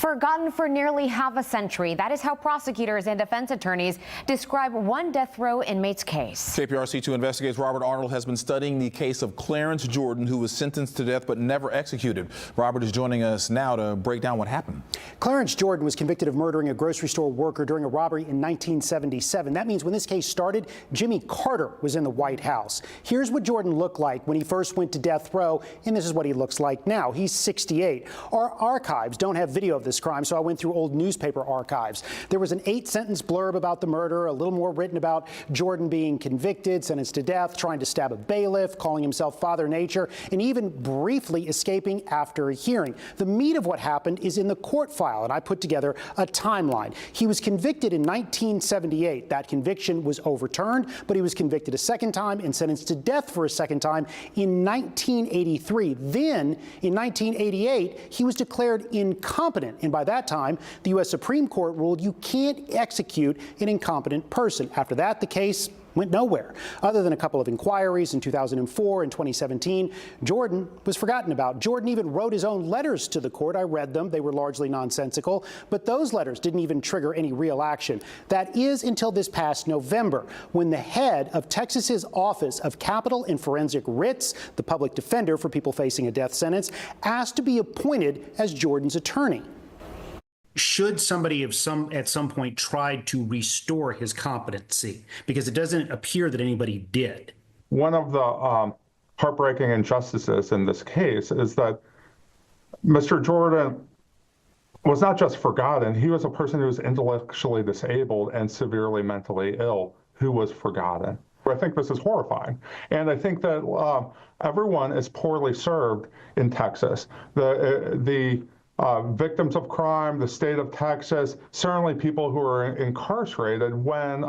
Forgotten for nearly half a century. That is how prosecutors and defense attorneys describe one death row inmate's case. KPRC2 investigates Robert Arnold has been studying the case of Clarence Jordan, who was sentenced to death but never executed. Robert is joining us now to break down what happened. Clarence Jordan was convicted of murdering a grocery store worker during a robbery in 1977. That means when this case started, Jimmy Carter was in the White House. Here's what Jordan looked like when he first went to death row, and this is what he looks like now. He's 68. Our archives don't have video of this crime, so I went through old newspaper archives. There was an 8-sentence blurb about the murder, a little more written about Jordan being convicted, sentenced to death, trying to stab a bailiff, calling himself Father Nature, and even briefly escaping after a hearing. The meat of what happened is in the court file, and I put together a timeline. He was convicted in 1978. That conviction was overturned, but he was convicted a second time and sentenced to death for a second time in 1983. Then, in 1988, he was declared incompetent, and by that time, the U.S. Supreme Court ruled you can't execute an incompetent person. After that, the case went nowhere. Other than a couple of inquiries in 2004 and 2017, Jordan was forgotten about. Jordan even wrote his own letters to the court. I read them. They were largely nonsensical, but those letters didn't even trigger any real action. That is until this past November, when the head of Texas's Office of Capital and Forensic Writs, the public defender for people facing a death sentence, asked to be appointed as Jordan's attorney. Should somebody have at some point tried to restore his competency? Because it doesn't appear that anybody did. One of the heartbreaking injustices in this case is that Mr. Jordan was not just forgotten, he was a person who was intellectually disabled and severely mentally ill who was forgotten. I think this is horrifying. And I think that everyone is poorly served in Texas. The victims of crime, the state of Texas, certainly people who are incarcerated when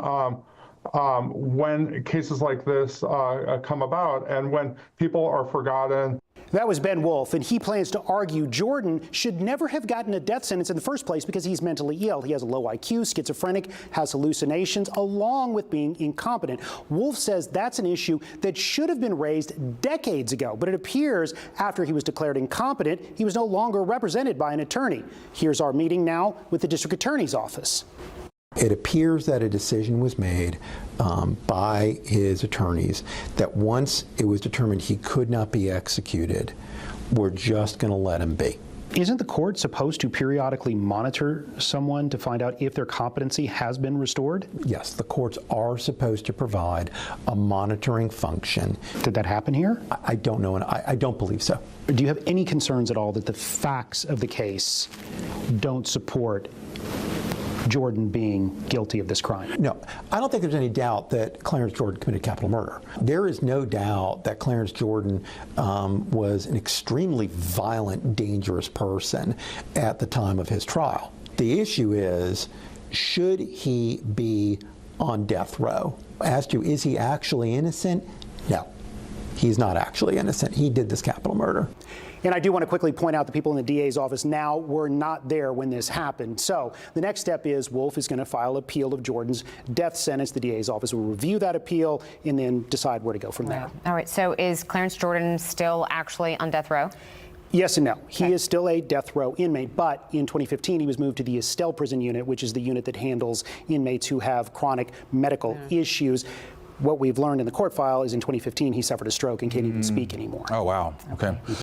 cases like this come about and when people are forgotten. That was Ben Wolf, and he plans to argue Jordan should never have gotten a death sentence in the first place because he's mentally ill. He has a low IQ, schizophrenic, has hallucinations, along with being incompetent. Wolf says that's an issue that should have been raised decades ago, but it appears after he was declared incompetent, he was no longer represented by an attorney. Here's our meeting now with the district attorney's office. It appears that a decision was made by his attorneys that once it was determined he could not be executed, we're just going to let him be. Isn't the court supposed to periodically monitor someone to find out if their competency has been restored? Yes, the courts are supposed to provide a monitoring function. Did that happen here? I don't know, and I don't believe so. Do you have any concerns at all that the facts of the case don't support Jordan being guilty of this crime? No, I don't think there's any doubt that Clarence Jordan committed capital murder. There is no doubt that Clarence Jordan was an extremely violent, dangerous person at the time of his trial. The issue is, should he be on death row? As to, is he actually innocent? No, he's not actually innocent. He did this capital murder. And I do want to quickly point out the people in the DA's office now were not there when this happened. So the next step is Wolf is going to file appeal of Jordan's death sentence. The DA's office will review that appeal and then decide where to go from there. All right. So is Clarence Jordan still actually on death row? Yes and no. He is still a death row inmate, but in 2015 he was moved to the Estelle Prison Unit, which is the unit that handles inmates who have chronic medical issues. What we've learned in the court file is in 2015 he suffered a stroke and can't even speak anymore. Oh, wow. Okay.